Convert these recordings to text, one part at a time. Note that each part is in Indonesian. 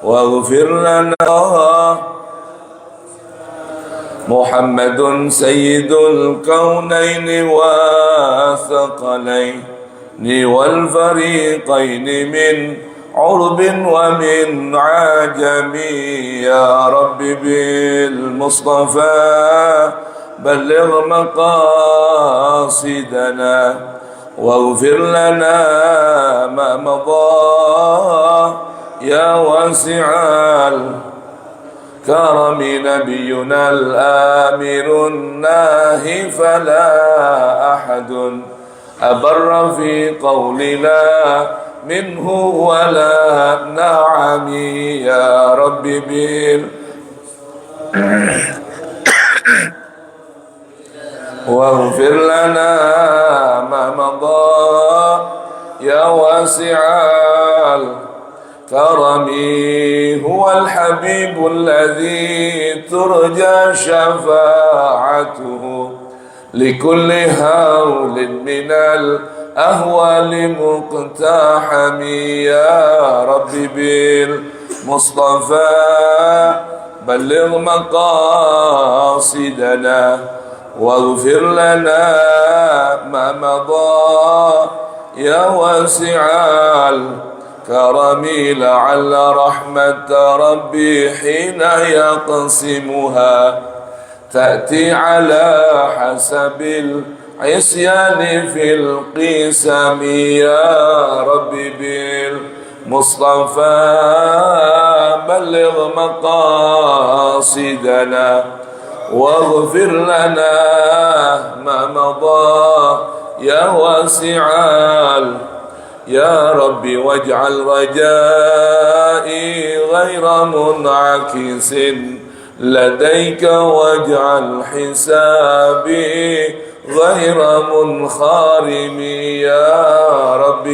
واغفر لنا. محمد سيد الكونين والثقلين والفريقين من عرب ومن عجم. يا رب بالمصطفى بلغ مقاصدنا واغفر لنا ما مضى يا واسع الكرم. نبينا الآمر الناهي فلا أحد أبر في قول لا منه ولا نعم. يا رب واغفر لنا ما مضى يا واسع الكرم. هو الحبيب الذي ترجى شفاعته لكل هول من الأهوال مقتحم. يا رب بالمصطفى بلغ مقاصدنا واغفر لنا ما مضى يا واسع الكرم. لعل رحمة ربي حين يقسمها تأتي على حسب العصيان في القسم. يا رب بالمصطفى بلغ مقاصدنا واغفر لنا ما مضى يا واسع. يا رب واجعل رجائي غير منعكس لديك واجعل حسابي غير منخرم. يا رب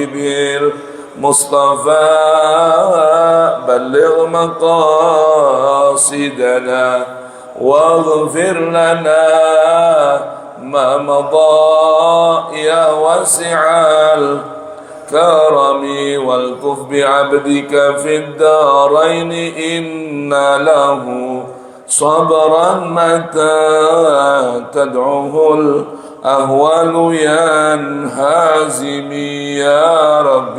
بالمصطفى بلغ مقاصدنا واغفر لنا ما مضى يا واسع الكرم. والطف بعبدك في الدارين إن له صبرا متى تدعوه الأهوال ينهزم. يا رب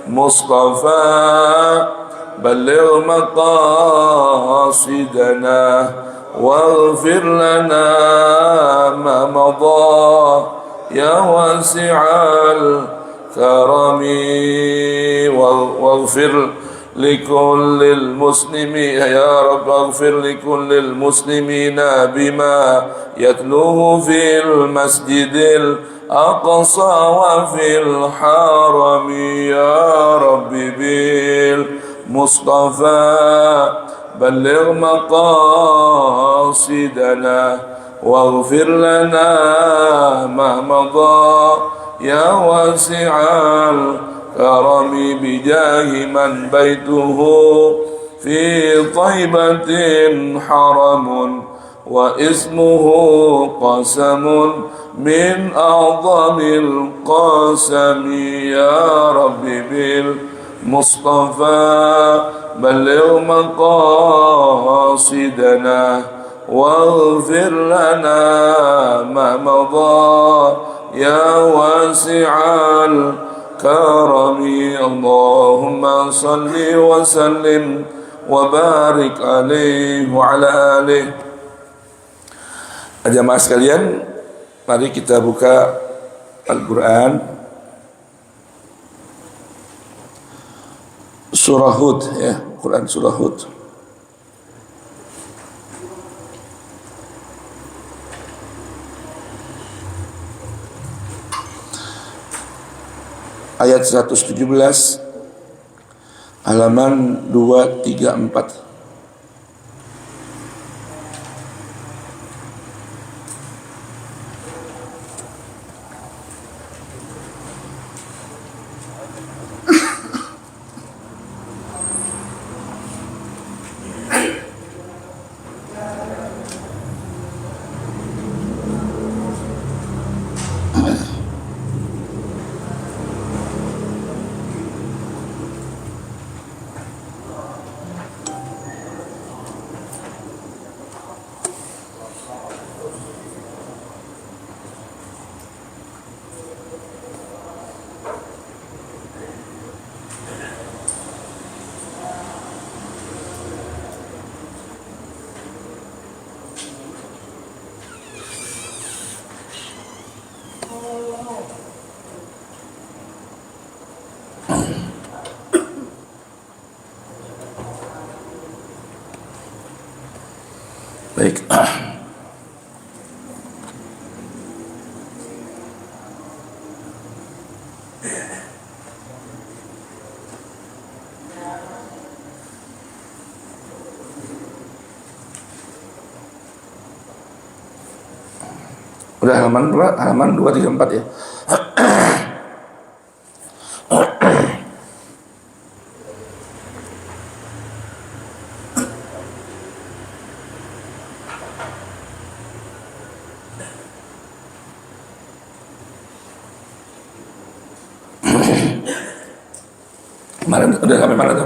بالمصطفى بلغ مقاصدنا واغفر لنا ما مضى يا واسع الكرم. واغفر لكل المسلمين يا رب اغفر لكل المسلمين بما يتلوه في المسجد الأقصى وفي الحرم. يا رب بالمصطفى بلغ مقاصدنا واغفر لنا ما مضى يا واسع الكرم. بجاه من بيته في طيبة حرم واسمه قسم من أعظم القسم. يا رب بالمصطفى بلغ مقاصدنا واغفر لنا ما مضى يا واسع الكرم. اللهم صل وسلم وبارك عليه وعلى آله. Jamaah sekalian, mari kita buka Al-Quran Surah Hud, ya, Quran Surah Hud. Ayat 117, halaman 234. Baik. Udah halaman berapa? Halaman 234 ya. Kemarin udah sampai mana tuh?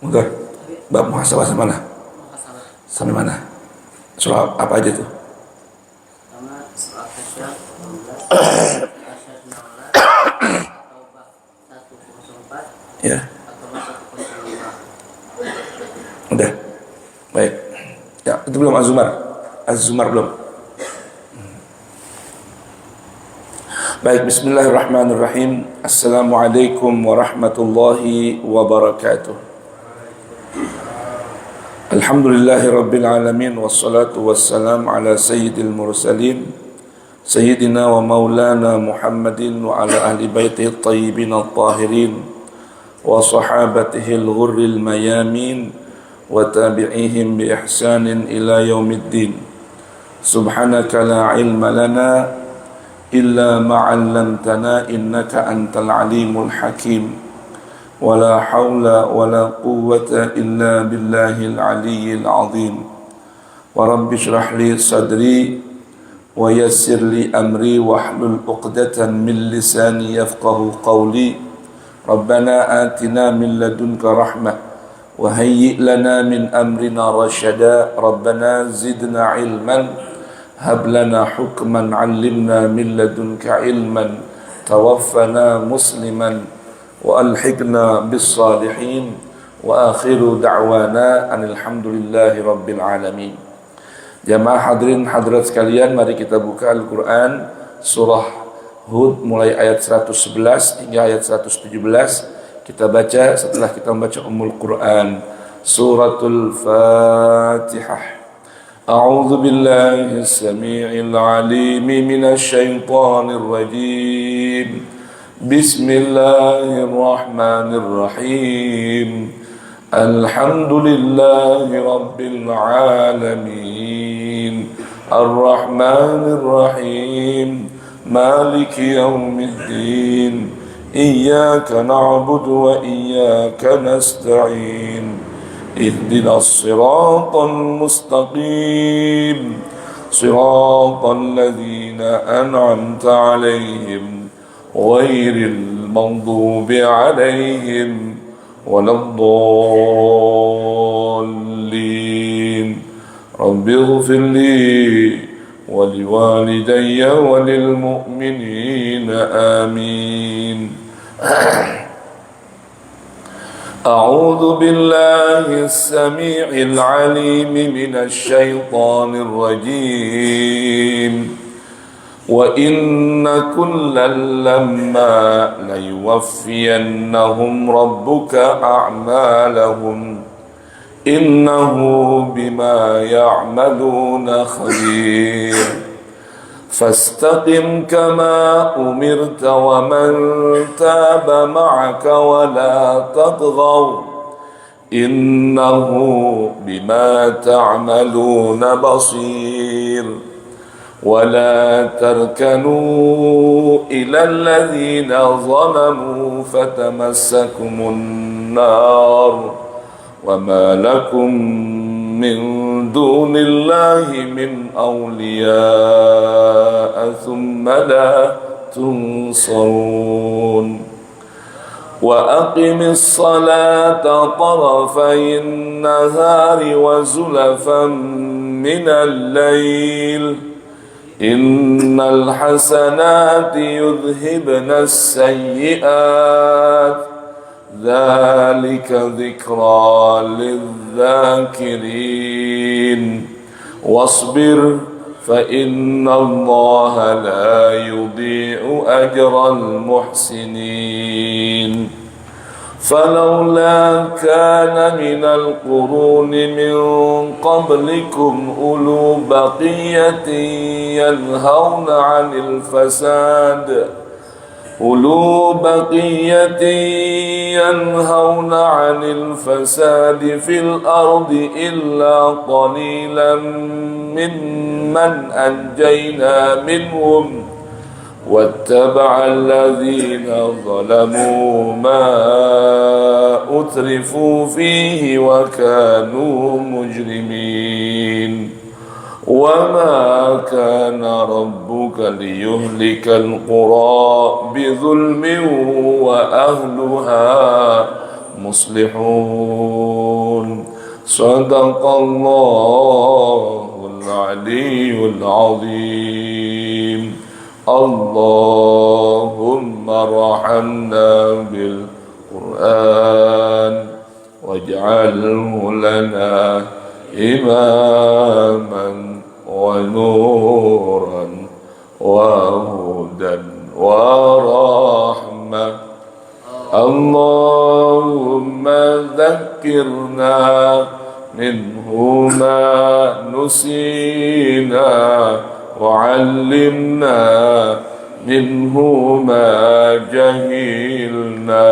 Udah. Bab muhasabah sampai mana? Sampai mana? Surah apa aja tuh? Sama surah Kasyaf 16, Kasyaf 16, Taubah 104, Ya. atau 105. Udah. Baik. Ya, itu belum Az-Zumar. Az-Zumar belum. Baik, bismillahirrahmanirrahim. Assalamualaikum warahmatullahi wabarakatuh. Alhamdulillahi rabbil alamin, wassalatu wassalamu ala sayyidil mursalin, sayyidina wa maulana Muhammadin wa ala ahli baitihi at-tayyibin at-tahirin wa sahabatihi al-ghurril mayamin wa tabi'ihim bi ihsanin ila yaumiddin. Subhanaka la ilma lana illa ma'allamtana innaka antal alimul hakim. ولا حول ولا قوة إلا بالله العلي العظيم. ورب اشرح لي صدري ويسر لي أمري واحلل عقدة من لساني يفقه قولي. ربنا آتنا من لدنك رحمة وهيئ لنا من أمرنا رشدا. ربنا زدنا علما هب لنا حكما علمنا من لدنك علما توفنا مسلما وألحقنا بالصالحين وآخر دعوانا أن الحمد لله رب العالمين. Jamaah hadirin hadirat sekalian, mari kita buka Al-Quran surah Hud mulai ayat 111 hingga ayat 117. Kita baca setelah kita membaca Ummul Quran, Suratul Fatihah. A'udzu billahi as-sami'il 'alim minasy syaithanir rajim. Bismillahirrahmanirrahim. Alhamdulillahi rabbil alamin. Ar-Rahmanir-Rahim. Maliki yaumiddin. Iyyaka na'budu wa iyyaka nasta'in. Ihdinas siratal mustaqim. Siratal ladzina an'amta 'alaihim غير المغضوب عليهم ولا الضالين. رب اغفر لي ولوالدي وللمؤمنين آمين. أعوذ بالله السميع العليم من الشيطان الرجيم. وَإِنَّ كُلًّا لَمَّا لَيُوَفِّيَنَّهُمْ رَبُّكَ أَعْمَالَهُمْ إِنَّهُ بِمَا يَعْمَلُونَ خَبِيرٌ. فَاسْتَقِمْ كَمَا أُمِرْتَ وَمَنْ تَابَ مَعَكَ وَلَا تَطْغَوْا إِنَّهُ بِمَا تَعْمَلُونَ بَصِيرٌ. ولا تركنوا إلى الذين ظلموا فتمسكم النار وما لكم من دون الله من أولياء ثم لا تنصرون. وأقم الصلاة طرفي النهار وزلفا من الليل إن الحسنات يذهبن السيئات ذلك ذكرى للذاكرين. واصبر فإن الله لا يضيع أجر المحسنين. فلولا كان من القرون من قبلكم أولو بقية ينهون عن الفساد في الأرض إلا قليلا ممن أنجينا منهم واتبع الذين ظلموا ما أترفوا فيه وكانوا مجرمين وما كان ربك ليهلك القرى بظلم وأهلها مصلحون صدق الله العلي العظيم اللهم ارحمنا بالقرآن واجعله لنا إماما ونورا وهدى ورحمة اللهم ذكرنا منه ما نسينا وعلمنا منه ما جهلنا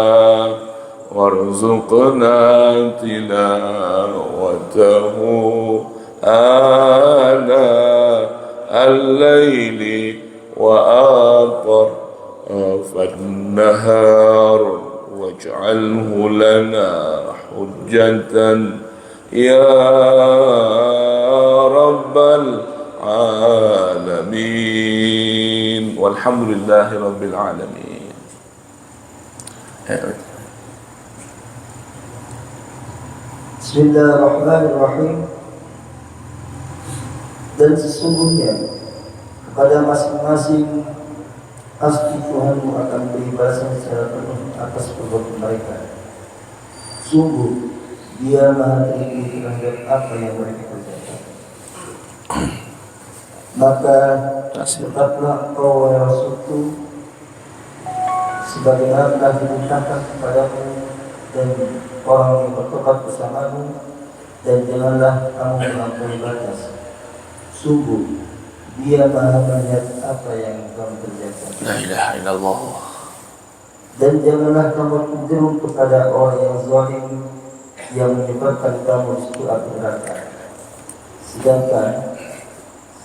وارزقنا تلاوته آناء الليل وأطراف النهار واجعله لنا حجة يا رب العالمين والحمد لله رب العالمين. Bismillahirrahmanirrahim. Dan sesungguhnya kepada masing-masing pasti Tuhanmu akan beri balasan secara penuh atas perbuatan mereka. Sungguh Dia Maha Teliti terhadap apa yang mereka kerjakan. Maka tetaplah engkau wahai Rasulku sebagaimana telah diperintahkan kepadamu dan orang yang bertobat bersamamu, dan janganlah kamu melampaui batas. Sungguh Dia Maha melihat apa yang kamu kerjakan. La ilaha illallah. Dan janganlah kamu cenderung kepada orang yang zalim yang menyebabkan kamu di api neraka.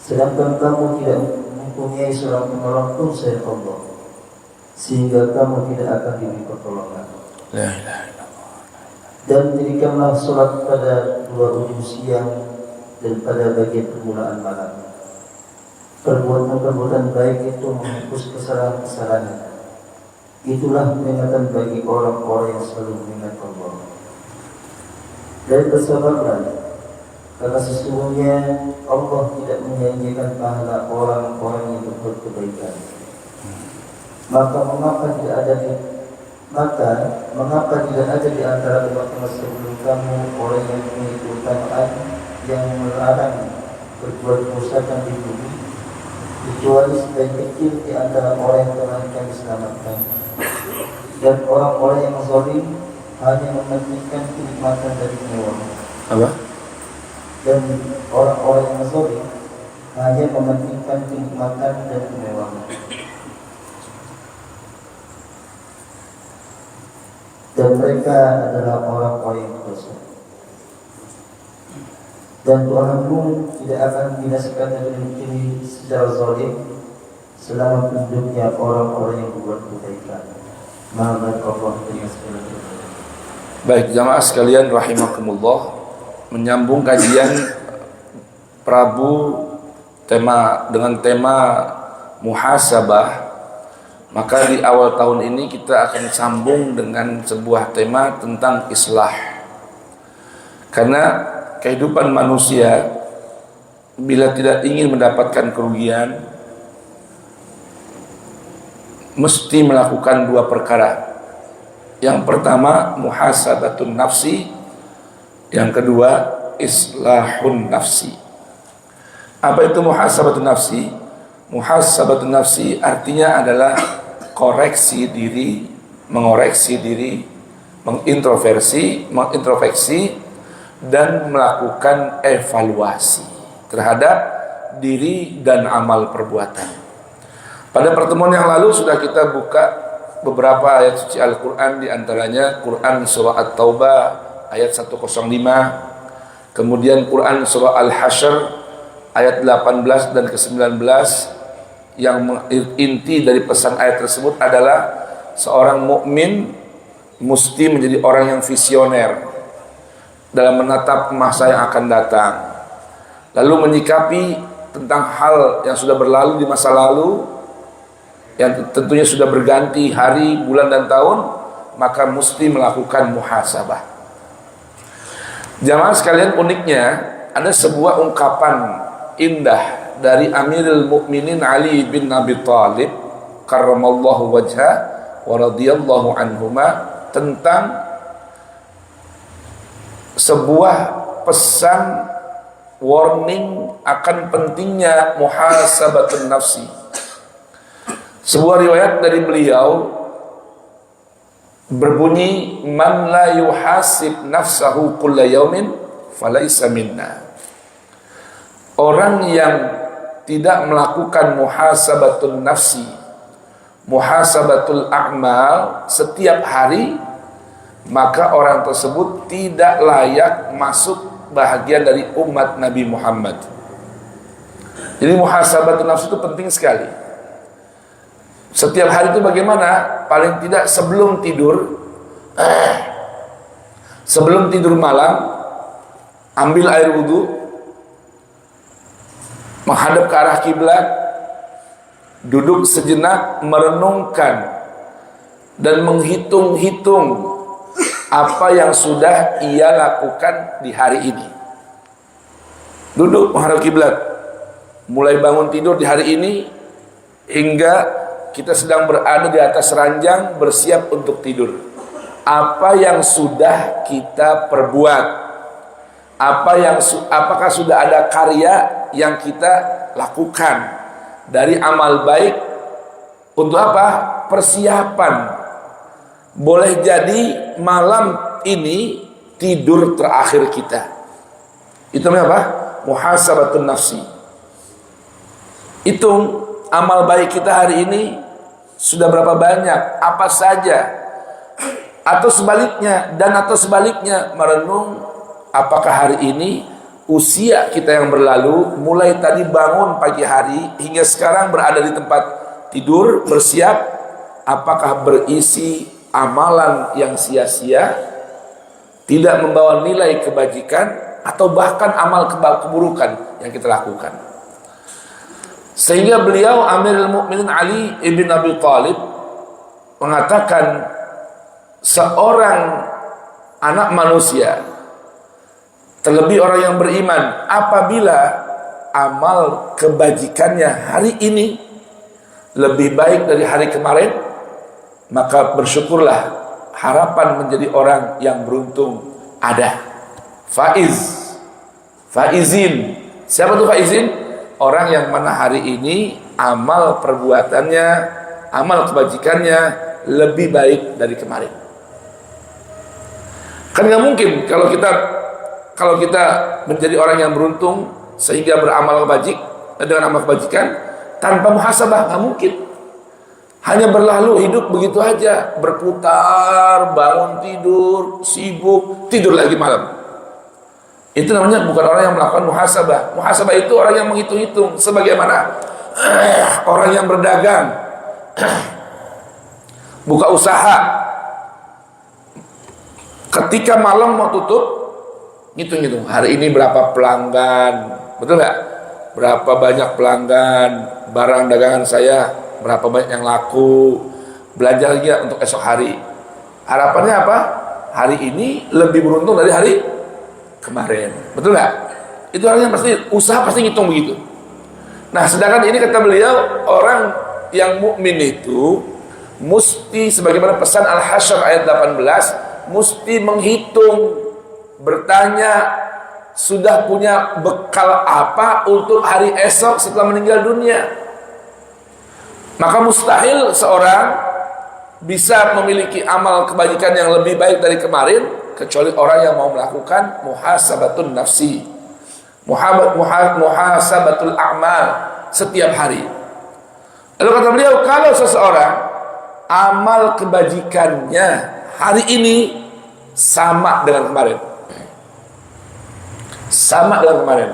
Sedangkan kamu tidak mempunyai seorang penolong pun selain Allah, sehingga kamu tidak akan diberi pertolongan. La ilaha illallah. Dan dirikanlah sholat pada dua ujung siang dan pada bagian permulaan malam. Perbuatan-perbuatan baik itu menghapus kesalahan-kesalahan. Itulah peringatan bagi orang-orang yang selalu mengingat Allah. Dan bersabarlah, karena sesungguhnya Allah tidak menyanyikan pahala orang-orang yang berbuat kebaikan. Mengapa tidak ada di antara umat-umat sebelum kamu orang yang memiliki keutamaan yang melarang berbuat kerusakan di bumi, kecuali sebagian kecil di antara orang yang telah kami selamatkan. Dan orang-orang yang zalim hanya mementingkan kenikmatan dari kemewahan. Apa? Dan orang-orang yang zalim hanya mementingkan kenikmatan dan kemewahan. Dan mereka adalah orang-orang yang dosa. Dan Tuhanmu tidak akan membinasakan negeri secara zalim selama penduduknya orang-orang yang berbuat kebaikan. Maha Allah dengan segala kebaikan. Baik, jamaah sekalian rahimakumullah, menyambung kajian Prabu dengan tema muhasabah. Maka di awal tahun ini kita akan sambung dengan sebuah tema tentang islah. Karena kehidupan manusia bila tidak ingin mendapatkan kerugian mesti melakukan dua perkara. Yang pertama muhasabatun nafsi, yang kedua islahun nafsi. Apa itu muhasabatun nafsi? Muhasabatun nafsi artinya adalah koreksi diri, mengoreksi diri, mengintrospeksi dan melakukan evaluasi terhadap diri dan amal perbuatan. Pada pertemuan yang lalu sudah kita buka beberapa ayat suci Al-Quran, di antaranya Quran surah At-Taubah ayat 105, kemudian Quran surah Al-Hasyr ayat 18 dan ke-19, yang inti dari pesan ayat tersebut adalah seorang mukmin mesti menjadi orang yang visioner dalam menatap masa yang akan datang, lalu menyikapi tentang hal yang sudah berlalu di masa lalu, yang tentunya sudah berganti hari, bulan, dan tahun, maka mesti melakukan muhasabah. Jamaah sekalian, uniknya ada sebuah ungkapan indah dari Amirul Mukminin Ali bin Abi Thalib karramallahu wajhah wa radhiyallahu anhuma tentang sebuah pesan warning akan pentingnya muhasabatun nafsi. Sebuah riwayat dari beliau berbunyi, man la yuhasib nafsahu kulla yaumin falaisa minna. Orang yang tidak melakukan muhasabatun nafsi, muhasabatul a'mal setiap hari, maka orang tersebut tidak layak masuk bahagian dari umat Nabi Muhammad. Jadi muhasabatun nafsi itu penting sekali. Setiap hari itu bagaimana? Paling tidak sebelum tidur, sebelum tidur malam, ambil air wudhu, menghadap ke arah kiblat, duduk sejenak, merenungkan dan menghitung-hitung apa yang sudah ia lakukan di hari ini. Duduk menghadap kiblat, mulai bangun tidur di hari ini hingga kita sedang berada di atas ranjang bersiap untuk tidur. Apa yang sudah kita perbuat? Apakah sudah ada karya yang kita lakukan dari amal baik untuk apa? Persiapan. Boleh jadi malam ini tidur terakhir kita. Itu namanya apa? Muhasabatun nafsi. Hitung amal baik kita hari ini sudah berapa banyak, apa saja, atau sebaliknya merenung apakah hari ini usia kita yang berlalu mulai tadi bangun pagi hari hingga sekarang berada di tempat tidur bersiap, apakah berisi amalan yang sia-sia, tidak membawa nilai kebajikan, atau bahkan amal keburukan yang kita lakukan. Sehingga beliau Amirul Mukminin Ali ibn Abi Thalib mengatakan, seorang anak manusia, terlebih orang yang beriman, apabila amal kebajikannya hari ini lebih baik dari hari kemarin, maka bersyukurlah, harapan menjadi orang yang beruntung ada. Faizin. Siapa tuh faizin? Orang yang mana hari ini amal perbuatannya, amal kebajikannya lebih baik dari kemarin. Kan nggak mungkin kalau kita menjadi orang yang beruntung sehingga beramal dengan amal kebajikan tanpa muhasabah, nggak mungkin. Hanya berlalu hidup begitu aja, berputar, bangun tidur, sibuk, tidur lagi malam. Itu namanya bukan orang yang melakukan muhasabah. Muhasabah itu orang yang menghitung-hitung, sebagaimana orang yang berdagang, buka usaha, ketika malam mau tutup, ngitung-ngitung hari ini berapa pelanggan, betul nggak? Berapa banyak pelanggan, barang dagangan saya berapa banyak yang laku, belanja lagi untuk esok hari. Harapannya apa? Hari ini lebih beruntung dari hari kemarin, betul nggak? Itu orang yang pasti usaha pasti ngitung begitu. Nah, sedangkan ini kata beliau, orang yang mukmin itu mesti, sebagaimana pesan Al-Hasyr ayat 18, mesti menghitung, bertanya, sudah punya bekal apa untuk hari esok setelah meninggal dunia. Maka mustahil seorang bisa memiliki amal kebajikan yang lebih baik dari kemarin kecuali orang yang mau melakukan muhasabatun nafsi, muhasabatul a'mal setiap hari. Lalu kata beliau, kalau seseorang amal kebajikannya hari ini sama dengan kemarin, sama dengan kemarin,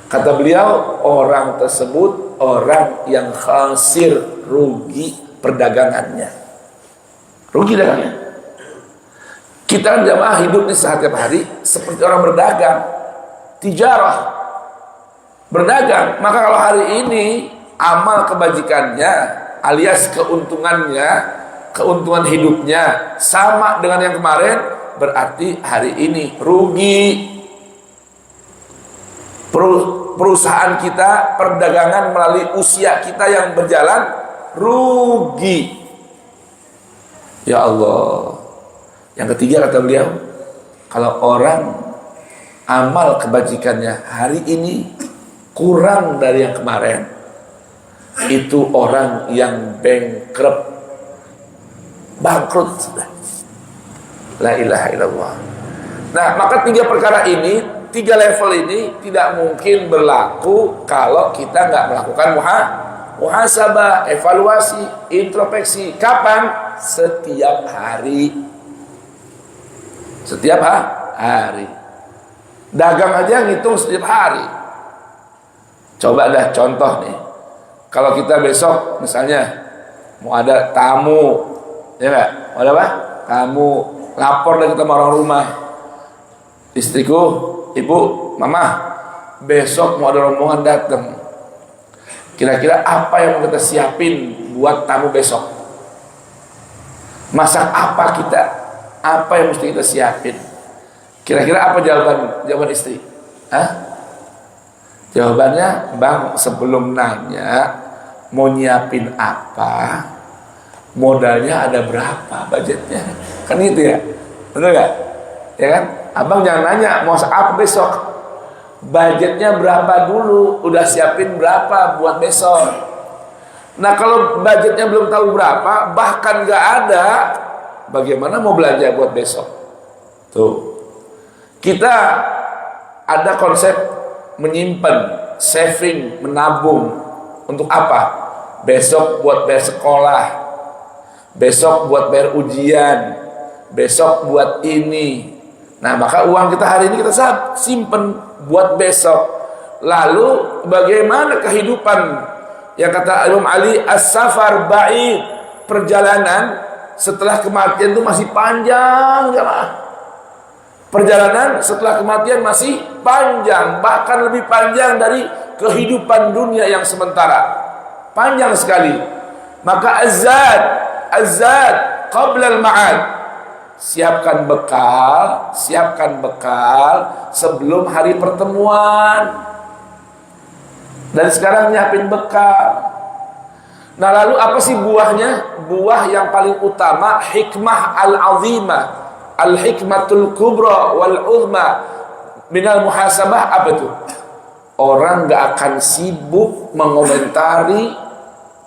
kata beliau, orang tersebut orang yang khasir, rugi perdagangannya, rugi dagangnya. Kita kan jamaah hidup di setiap hari seperti orang berdagang, tijarah, berdagang. Maka kalau hari ini amal kebajikannya alias keuntungannya, keuntungan hidupnya sama dengan yang kemarin, berarti hari ini rugi. Perusahaan kita, perdagangan melalui usia kita yang berjalan rugi. Ya Allah. Yang ketiga kata beliau, kalau orang amal kebajikannya hari ini kurang dari yang kemarin, itu orang yang bankrupt, bangkrut sudah. La ilaha illallah. Nah, maka tiga perkara ini, tiga level ini tidak mungkin berlaku kalau kita nggak melakukan muhasabah, evaluasi, introspeksi. Kapan? Setiap hari. Setiap hari. Dagang aja ngitung setiap hari. Coba dah contoh nih. Kalau kita besok misalnya mau ada tamu, ya nggak? Mau ada apa? Tamu, lapor dari kita sama orang rumah. Istriku, ibu, mama, besok mau ada rombongan datang. Kira-kira apa yang mau kita siapin buat tamu besok? Masak apa kita? Apa yang mesti kita siapin? Kira-kira apa jawaban istri? Hah? Jawabannya, bang, sebelum nanya mau nyiapin apa, modalnya ada berapa, budgetnya, kan gitu ya, betul nggak? Ya kan? Abang jangan nanya mau masak apa besok, budgetnya berapa dulu, udah siapin berapa buat besok. Nah kalau budgetnya belum tahu berapa, bahkan nggak ada, bagaimana mau belanja buat besok? Tuh, kita ada konsep menyimpan, saving, menabung. Untuk apa? Besok buat bayar sekolah, besok buat bayar ujian, besok buat ini. Nah maka uang kita hari ini kita simpen buat besok. Lalu bagaimana kehidupan yang kata Imam Ali, as-safar ba'id, perjalanan setelah kematian itu masih panjang, jemaah. Perjalanan setelah kematian masih panjang, bahkan lebih panjang dari kehidupan dunia yang sementara. Panjang sekali. Maka az-zad qabla al-ma'ad. Siapkan bekal sebelum hari pertemuan. Dan sekarang nyiapin bekal. Nah lalu apa sih buahnya? Buah yang paling utama, hikmah al-azimah, al-hikmatul kubra wal-uzma minal muhasabah. Apa itu? Orang gak akan sibuk mengomentari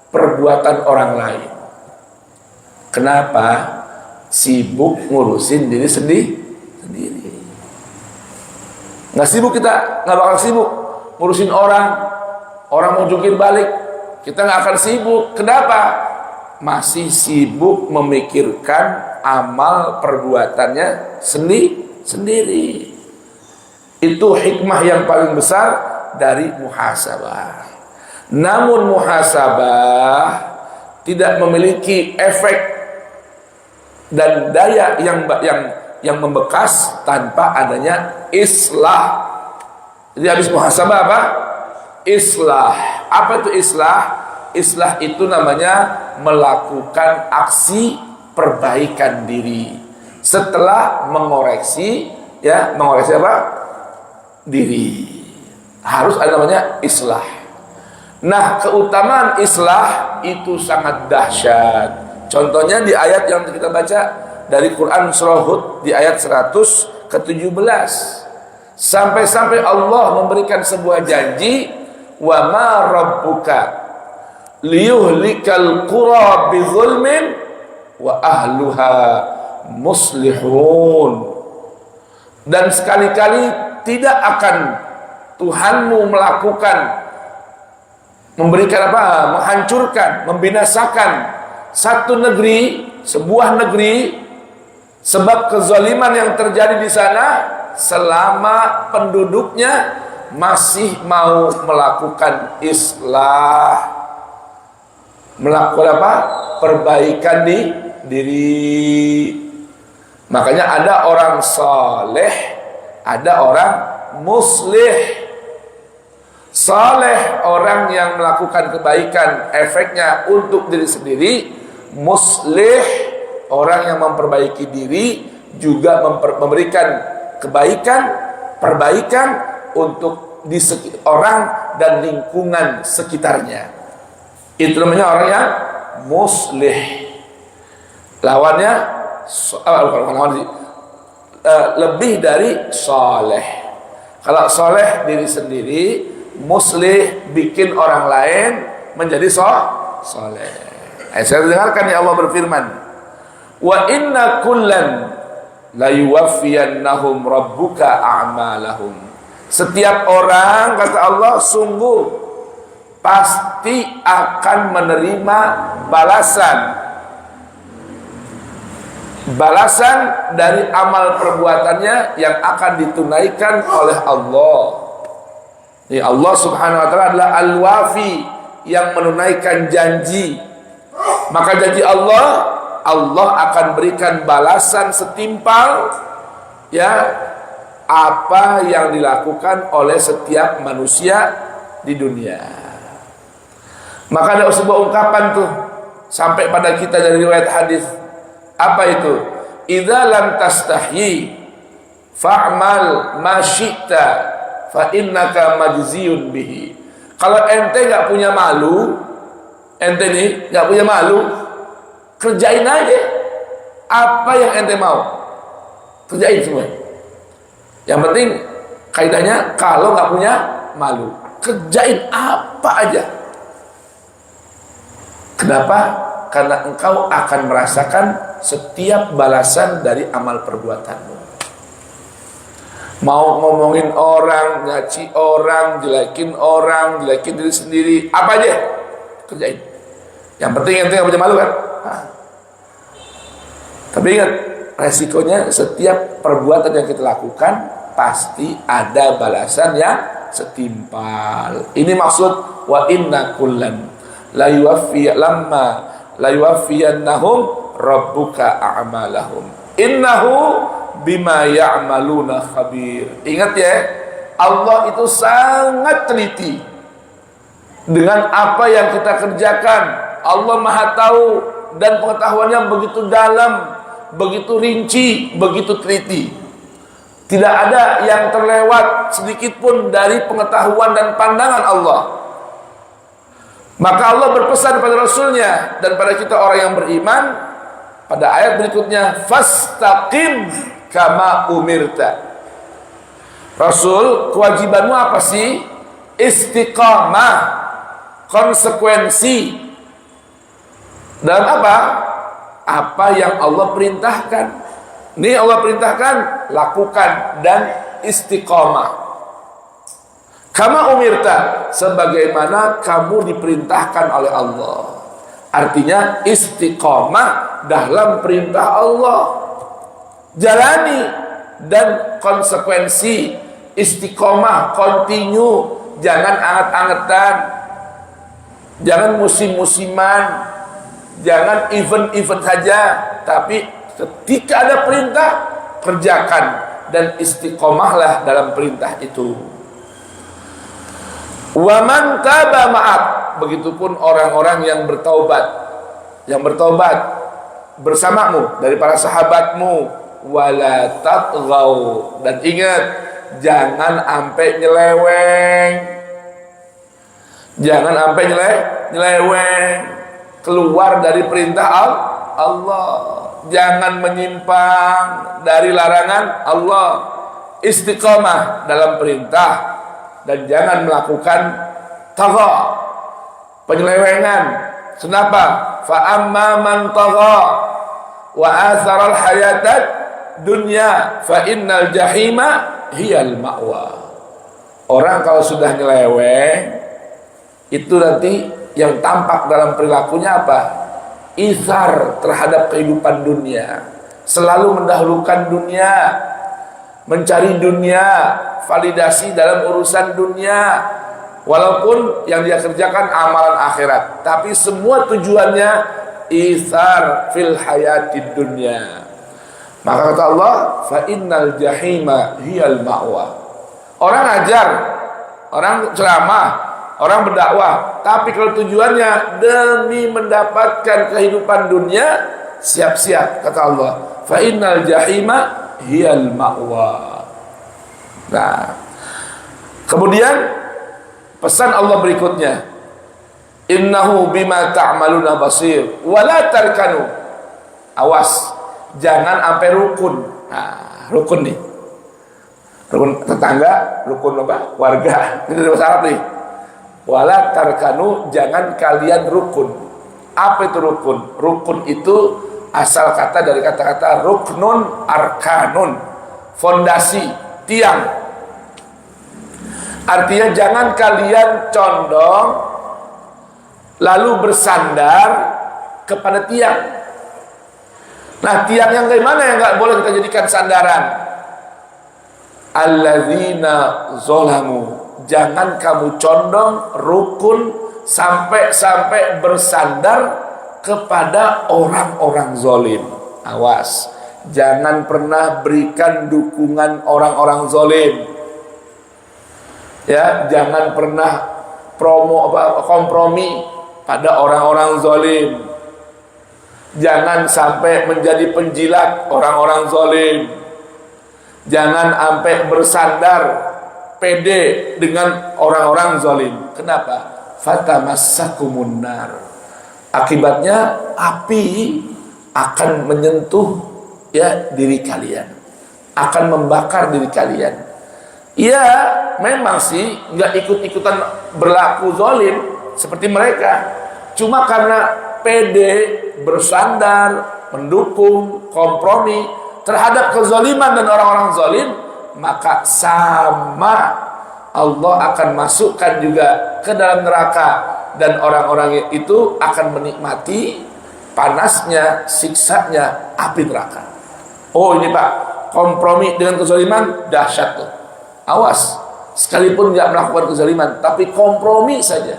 perbuatan orang lain. Kenapa? Sibuk ngurusin diri sendiri. Gak sibuk kita, gak bakal sibuk ngurusin orang mau jungkir balik, kita gak akan sibuk. Kenapa? Masih sibuk memikirkan amal perbuatannya sendiri. Itu hikmah yang paling besar dari muhasabah. Namun muhasabah tidak memiliki efek dan daya yang membekas tanpa adanya islah. Jadi habis muhasabah apa? Islah. Apa itu islah? Islah itu namanya melakukan aksi perbaikan diri setelah mengoreksi apa? Diri. Harus ada namanya islah. Nah, keutamaan islah itu sangat dahsyat. Contohnya di ayat yang kita baca dari Quran surah Hud di ayat 100 ke-17. Sampai-sampai Allah memberikan sebuah janji, wa ma rabbuka liyuhlikal qura bizulmin wa ahluha muslihun. Dan sekali-kali tidak akan Tuhanmu memberikan menghancurkan, membinasakan satu negeri, sebuah negeri, sebab kezaliman yang terjadi di sana selama penduduknya masih mau melakukan islah, melakukan perbaikan di diri. Makanya ada orang saleh, ada orang muslih. Saleh orang yang melakukan kebaikan, efeknya untuk diri sendiri. Muslih orang yang memperbaiki diri, juga memberikan kebaikan, perbaikan untuk orang dan lingkungan sekitarnya. Itu namanya orang yang muslih. Lawannya lebih dari saleh. Kalau saleh diri sendiri, muslih bikin orang lain menjadi saleh. Saya dengarkan ya Allah berfirman, wa inna kullan la yuwaffiyannahum rabbuka a'malahum. Setiap orang, kata Allah, sungguh pasti akan menerima balasan dari amal perbuatannya yang akan ditunaikan oleh Allah. Ini Allah Subhanahu wa taala adalah Al-Wafi, yang menunaikan janji. Maka janji Allah akan berikan balasan setimpal ya apa yang dilakukan oleh setiap manusia di dunia. Maka ada sebuah ungkapan tuh sampai pada kita dari riwayat hadis. Apa itu? Idza lam tastahyi fa'mal ma syi'ta fa innaka majziyun bihi. Kalau ente enggak punya malu, ente nih enggak punya malu, kerjain aja apa yang ente mau. Kerjain semua. Yang penting kaidahnya kalau enggak punya malu, kerjain apa aja. Kenapa? Karena engkau akan merasakan setiap balasan dari amal perbuatanmu. Mau ngomongin orang, ngaci orang, jelekin diri sendiri, apa aja kerjain. Yang penting ente nggak punya malu kan? Tapi ingat, resikonya setiap perbuatan yang kita lakukan pasti ada balasan yang setimpal. Ini maksud wa inna kullan la yuwaffiyannahum rabbuka a'malahum innahu bima ya'maluna khabir. Ingat ya, Allah itu sangat teliti dengan apa yang kita kerjakan. Allah Maha tahu dan pengetahuannya begitu dalam, begitu rinci, begitu teliti. Tidak ada yang terlewat sedikit pun dari pengetahuan dan pandangan Allah. Maka Allah berpesan pada Rasulnya dan pada kita orang yang beriman pada ayat berikutnya, fastaqim kama umirta. Rasul, kewajibanmu apa sih? Istiqamah, konsekuensi dalam apa? Apa yang Allah perintahkan. Ini Allah perintahkan, lakukan dan istiqamah. Kama umirta, sebagaimana kamu diperintahkan oleh Allah. Artinya istiqamah dalam perintah Allah. Jalani dan konsekuensi istiqamah, continue, jangan anget-angetan, jangan musim-musiman, jangan event-event saja, tapi ketika ada perintah kerjakan dan istiqamahlah dalam perintah itu. Wa man taba ma'ak, begitupun orang-orang yang bertaubat bersamamu dari para sahabatmu. Wala tatghaw, dan ingat jangan sampai nyeleweng, keluar dari perintah Allah, jangan menyimpang dari larangan Allah, istiqamah dalam perintah dan jangan melakukan tagha, penyelewengan. Kenapa? Fa amma man tagha, wa atharal hayatad dunya fa innal jahima hiyal ma'wa. Orang kalau sudah nyeleweng itu nanti yang tampak dalam perilakunya apa? Ithar terhadap kehidupan dunia, selalu mendahulukan dunia, mencari dunia, validasi dalam urusan dunia, walaupun yang dia kerjakan amalan akhirat, tapi semua tujuannya ithar fil hayatid dunya. Maka kata Allah, fa innal jahima hiyal ma'wa. Orang ajar, orang ceramah, orang berdakwah, tapi kalau tujuannya demi mendapatkan kehidupan dunia, siap-siap kata Allah, fa innal jahima hiyal ma'wa. Nah, kemudian pesan Allah berikutnya, innahu bima ta'maluna basir wala tarkanu. Awas, jangan sampai rukun. Nah, rukun nih, rukun tetangga, rukun apa? Warga. Ini bahasa Arab nih. Wala tarkanu, jangan kalian rukun. Apa itu rukun? Rukun itu asal kata dari kata-kata ruknun arkanun, fondasi, tiang. Artinya jangan kalian condong lalu bersandar kepada tiang. Nah, tiang yang gimana yang nggak boleh kita jadikan sandaran? Alladzina zolamu, jangan kamu condong rukun sampai bersandar kepada orang-orang zolim. Awas, jangan pernah berikan dukungan orang-orang zolim. Ya, jangan pernah kompromi pada orang-orang zolim. Jangan sampai menjadi penjilat orang-orang zolim. Jangan sampai bersandar pede dengan orang-orang zalim. Kenapa? Fatamassakumun nar. Akibatnya api akan menyentuh ya diri kalian, akan membakar diri kalian. Ya, memang sih nggak ikut-ikutan berlaku zalim seperti mereka. Cuma karena pede, bersandar, mendukung, kompromi terhadap kezaliman dan orang-orang zalim, maka sama Allah akan masukkan juga ke dalam neraka, dan orang-orang itu akan menikmati panasnya, siksanya api neraka. Oh ini Pak, kompromi dengan kezaliman dahsyat tuh. Awas, sekalipun nggak melakukan kezaliman, tapi kompromi saja,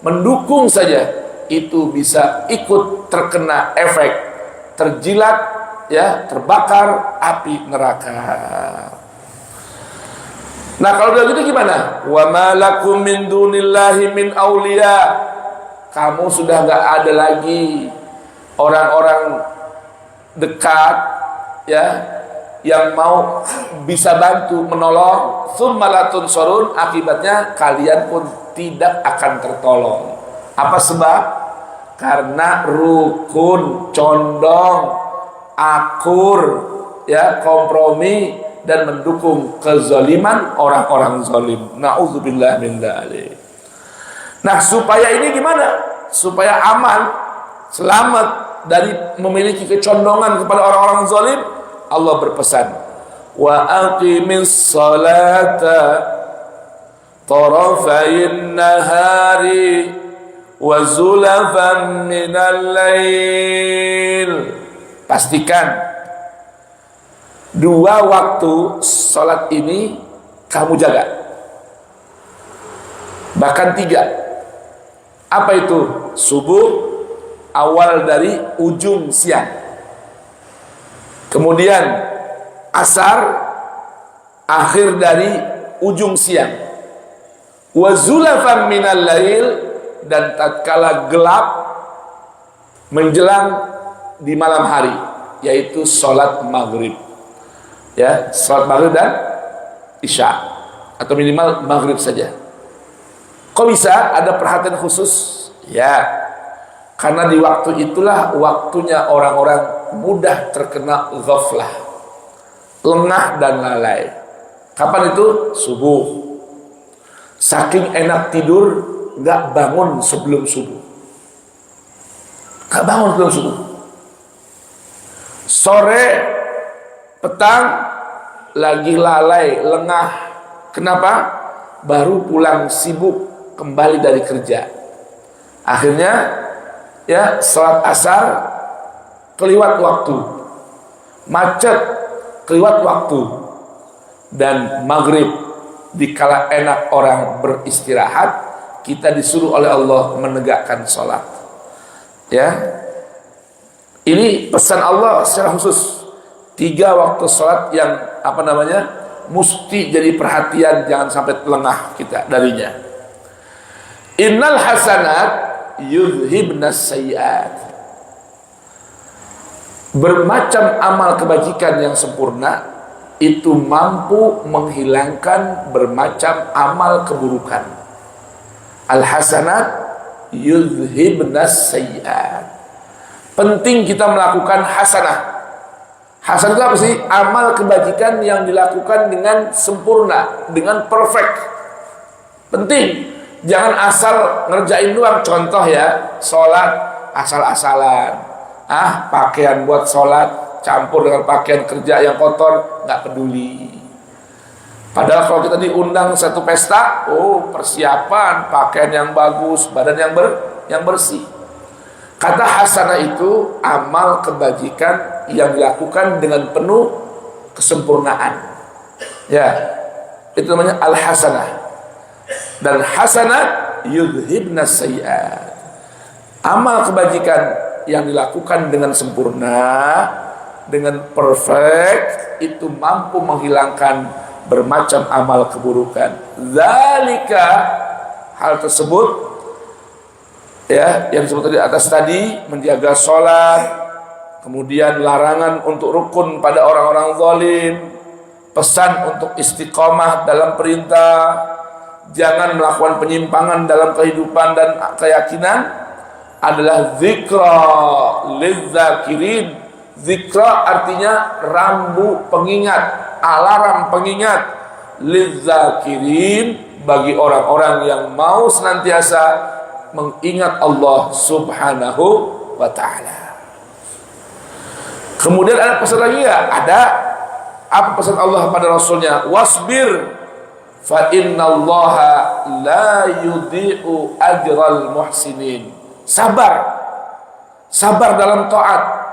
mendukung saja, itu bisa ikut terkena efek terjilat, ya, terbakar api neraka. Nah kalau udah gitu gimana? Wa ma lakum min dunillahi min auliya. Kamu sudah nggak ada lagi orang-orang dekat, ya, yang mau bisa bantu menolong. Tsumma la tunsurun, akibatnya kalian pun tidak akan tertolong. Apa sebab? Karena rukun, condong, akur, ya, kompromi dan mendukung kezaliman orang-orang zalim. Nauzubillah min dzalik. Nah, supaya ini gimana? Supaya aman, selamat dari memiliki kecondongan kepada orang-orang zalim, Allah berpesan, wa aqimis salata tarafayn nahari wa zulafan minal lail. Pastikan dua waktu salat ini kamu jaga, bahkan tiga. Apa itu? Subuh awal dari ujung siang, kemudian asar akhir dari ujung siang, wa zulafan minal lail, dan tatkala gelap menjelang di malam hari, yaitu salat maghrib. Ya, salat maghrib dan isya, atau minimal maghrib saja. Kok bisa ada perhatian khusus? Ya, karena di waktu itulah waktunya orang-orang mudah terkena ghaflah, lengah dan lalai. Kapan itu? Subuh. Saking enak tidur, gak bangun sebelum subuh. Gak bangun sebelum subuh. Sore, petang, lagi lalai, lengah. Kenapa? Baru pulang sibuk kembali dari kerja. Akhirnya ya salat asar keliwat waktu, macet keliwat waktu, dan maghrib dikala enak orang beristirahat, kita disuruh oleh Allah menegakkan salat. Ya, ini pesan Allah secara khusus. 3 waktu salat yang mesti jadi perhatian, jangan sampai lengah kita darinya. Innal hasanat yudhibnas sayyiat. Bermacam amal kebajikan yang sempurna itu mampu menghilangkan bermacam amal keburukan. Al hasanat yudhibnas sayyiat. Penting kita melakukan hasanah. Hasanah itu apa sih? Amal kebajikan yang dilakukan dengan sempurna, dengan perfect. Penting. Jangan asal ngerjain doang. Contoh ya, sholat asal-asalan. Pakaian buat sholat campur dengan pakaian kerja yang kotor, nggak peduli. Padahal kalau kita diundang satu pesta, persiapan, pakaian yang bagus, badan yang bersih. Kata hasanah itu amal kebajikan yang dilakukan dengan penuh kesempurnaan. Ya, itu namanya al-hasanah. Dan hasanah yudhibnas sayyiat. Amal kebajikan yang dilakukan dengan sempurna, dengan perfect, itu mampu menghilangkan bermacam amal keburukan. Zalika, hal tersebut ya, yang disebut di atas tadi, menjaga sholat, kemudian larangan untuk rukun pada orang-orang zalim, pesan untuk istiqomah dalam perintah, jangan melakukan penyimpangan dalam kehidupan dan keyakinan, adalah zikra lizzakirin. Zikra artinya rambu pengingat, alarm pengingat, lizzakirin, bagi orang-orang yang mau senantiasa mengingat Allah subhanahu wa ta'ala. Kemudian ada pesan lagi ya? Ada. Apa pesan Allah pada Rasulnya? Wasbir fa innallaha la yudhi'u ajral muhsinin. Sabar. Sabar dalam taat.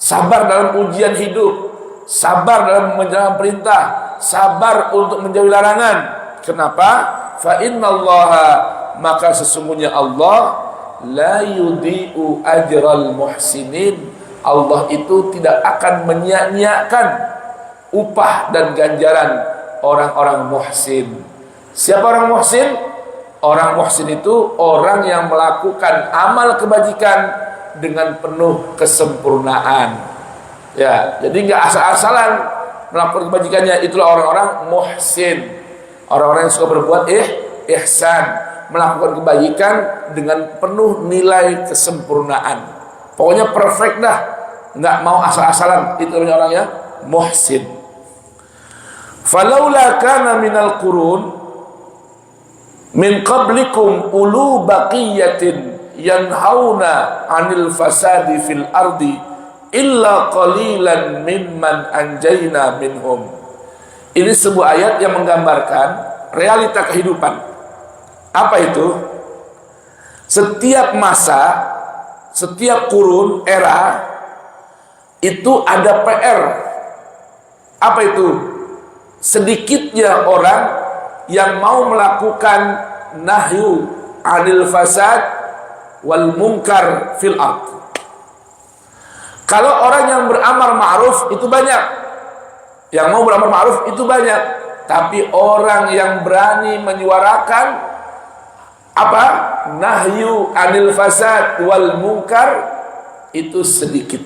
Sabar dalam ujian hidup. Sabar dalam menjalankan perintah. Sabar untuk menjauhi larangan. Kenapa? Fa innallaha, maka sesungguhnya Allah la yudhi'u ajral muhsinin. Allah itu tidak akan menyia-nyiakan upah dan ganjaran orang-orang muhsin. Siapa orang muhsin? Orang muhsin itu orang yang melakukan amal kebajikan dengan penuh kesempurnaan. Ya, jadi nggak asal-asalan melakukan kebajikannya. Itulah orang-orang muhsin. Orang-orang yang suka berbuat ihsan, melakukan kebajikan dengan penuh nilai kesempurnaan. Pokoknya perfect dah, nggak mau asal-asalan. Itu orangnya muhsin. Falaula kana minal qurun min qablikum ulu baqiyatin yanhauna 'anil fasadi fil ardi illa qalilan mimman anjayna minhum. Ini sebuah ayat yang menggambarkan realita kehidupan. Apa itu? Setiap masa, setiap kurun, era, itu ada PR. Apa itu? Sedikitnya orang yang mau melakukan nahyu anil fasad wal munkar fil ard. Kalau orang yang beramar ma'ruf itu banyak. Yang mau beramar ma'ruf itu banyak. Tapi orang yang berani menyuarakan apa? Nahyu anil fasad wal munkar itu sedikit.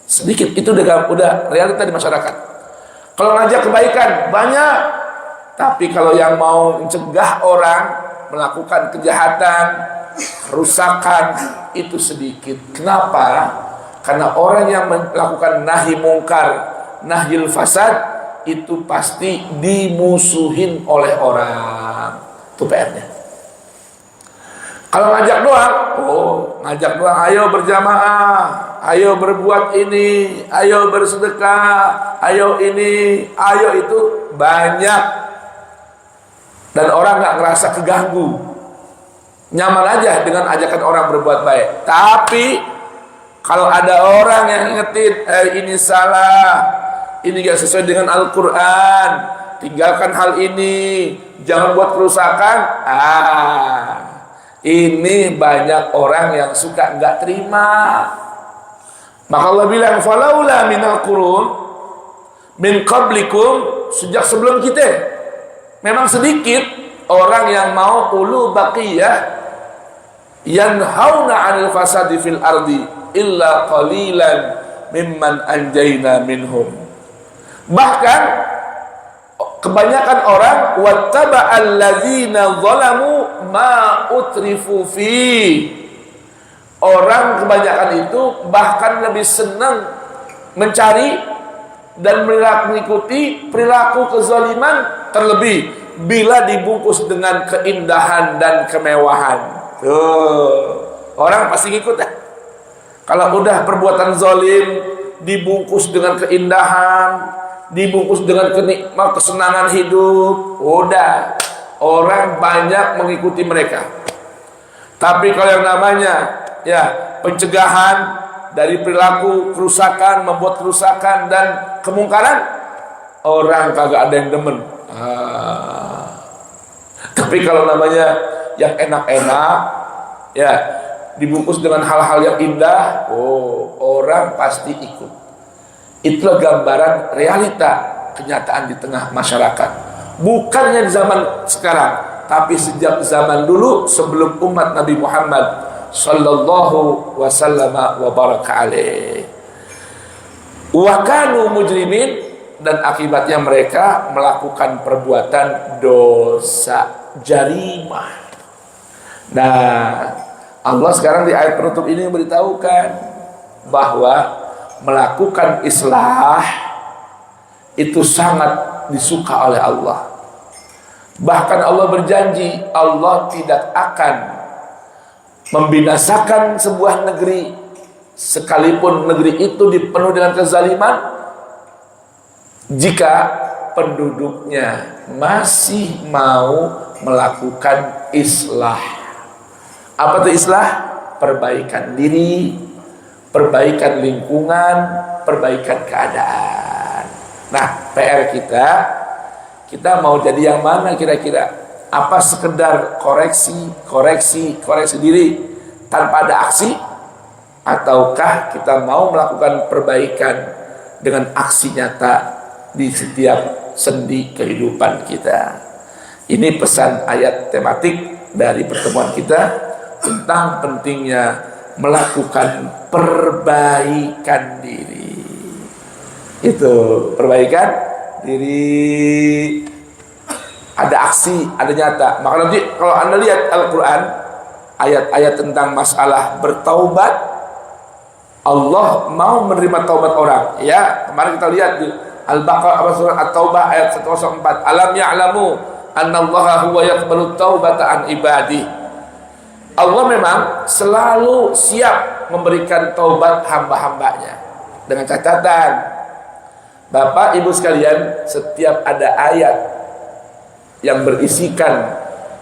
Sedikit, itu udah realita di masyarakat. Kalau ngajak kebaikan banyak, tapi kalau yang mau mencegah orang melakukan kejahatan, kerusakan, itu sedikit. Kenapa? Karena orang yang melakukan nahi mungkar, nahyul fasad, itu pasti dimusuhin oleh orang. Itu PR-nya. Kalau ngajak doang, ngajak doang, ayo berjamaah, ayo berbuat ini, ayo bersedekah, ayo ini, ayo itu banyak. Dan orang nggak ngerasa keganggu, nyaman aja dengan ajakan orang berbuat baik. Tapi kalau ada orang yang ingetin, ini salah, ini gak sesuai dengan Al-Quran, tinggalkan hal ini, jangan buat kerusakan. Ini banyak orang yang suka nggak terima. Maka Allah bilang, falaula minal qurun min qablikum, sejak sebelum kita. Memang sedikit orang yang mau ulu baqiyah yanhauna 'anil fasadi fil ardi illa qalilan mimman anjayna minhum. Bahkan kebanyakan orang wattaba'al ladzina zalamu ma utrifu fi. Orang kebanyakan itu bahkan lebih senang mencari dan mengikuti perilaku kezaliman, terlebih bila dibungkus dengan keindahan dan kemewahan. Orang pasti ngikut ya. Kalau udah perbuatan zalim dibungkus dengan keindahan, dibungkus dengan kesenangan hidup, udah orang banyak mengikuti mereka. Tapi kalau yang namanya ya pencegahan dari perilaku kerusakan, membuat kerusakan dan kemungkaran, orang kagak ada yang demen. Tapi kalau namanya yang enak-enak, ya dibungkus dengan hal-hal yang indah, orang pasti ikut. Itulah gambaran realita kenyataan di tengah masyarakat. Bukannya di zaman sekarang, tapi sejak zaman dulu sebelum umat Nabi Muhammad sallallahu wasallama wa baraka alaih. Wa kanu mujrimin, dan akibatnya mereka melakukan perbuatan dosa, jarimah. Nah, Allah sekarang di ayat penutup ini memberitahukan bahwa melakukan islah itu sangat disuka oleh Allah. Bahkan Allah berjanji Allah tidak akan membinasakan sebuah negeri sekalipun negeri itu dipenuhi dengan kezaliman jika penduduknya masih mau melakukan islah. Apa itu islah? Perbaikan diri, perbaikan lingkungan, perbaikan keadaan. Nah, PR kita mau jadi yang mana kira-kira? Apa sekedar koreksi diri tanpa ada aksi, ataukah kita mau melakukan perbaikan dengan aksi nyata di setiap sendi kehidupan kita? Ini pesan ayat tematik dari pertemuan kita tentang pentingnya melakukan perbaikan diri. Itu perbaikan diri, ada aksi, ada nyata. Maka nanti kalau Anda lihat Al-Quran, ayat-ayat tentang masalah bertaubat, Allah mau menerima taubat orang. Ya, kemarin kita lihat di Al-Baqarah surah At-Taubah ayat 104. Alam ya'lamu annallaha huwa yaqbalu taubata an ibadi. Allah memang selalu siap memberikan taubat hamba-hambanya. Dengan catatan, Bapak Ibu sekalian, setiap ada ayat yang berisikan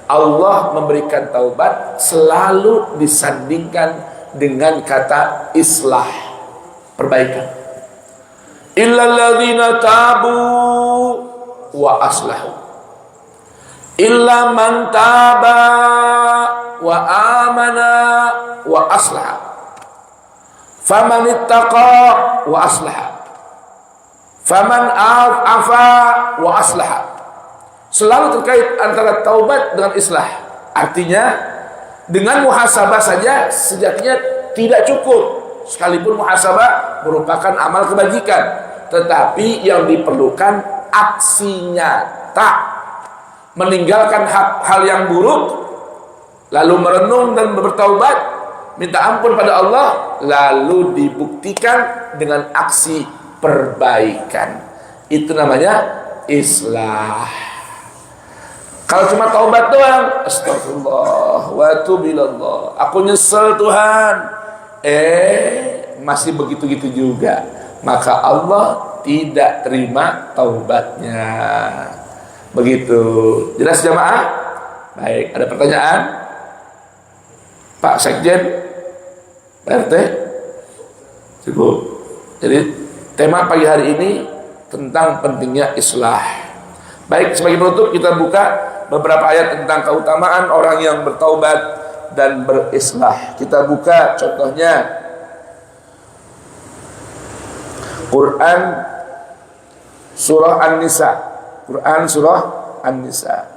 Allah memberikan taubat selalu disandingkan dengan kata islah, perbaikan. Illal ladzina tabu wa aslahu, illa man taba wa amana wa aslaha, faman ittaqa wa aslaha, faman afa wa aslaha. Selalu terkait antara taubat dengan islah. Artinya dengan muhasabah saja sejatinya tidak cukup, sekalipun muhasabah merupakan amal kebajikan, tetapi yang diperlukan aksi nyata, meninggalkan hal yang buruk, lalu merenung dan bertaubat, minta ampun pada Allah, lalu dibuktikan dengan aksi perbaikan. Itu namanya islah. Kalau cuma taubat doang, astagfirullah wa atubu ilallah, aku nyesel Tuhan, masih begitu-gitu juga, maka Allah tidak terima taubatnya. Begitu. Jelas jamaah? Baik, ada pertanyaan? Pak Sekjen? Pak RT? Cukup. Jadi tema pagi hari ini tentang pentingnya islah. Baik, sebagai penutup kita buka beberapa ayat tentang keutamaan orang yang bertaubat dan berislah. Kita buka contohnya Quran surah An-Nisa. Quran surah An-Nisa.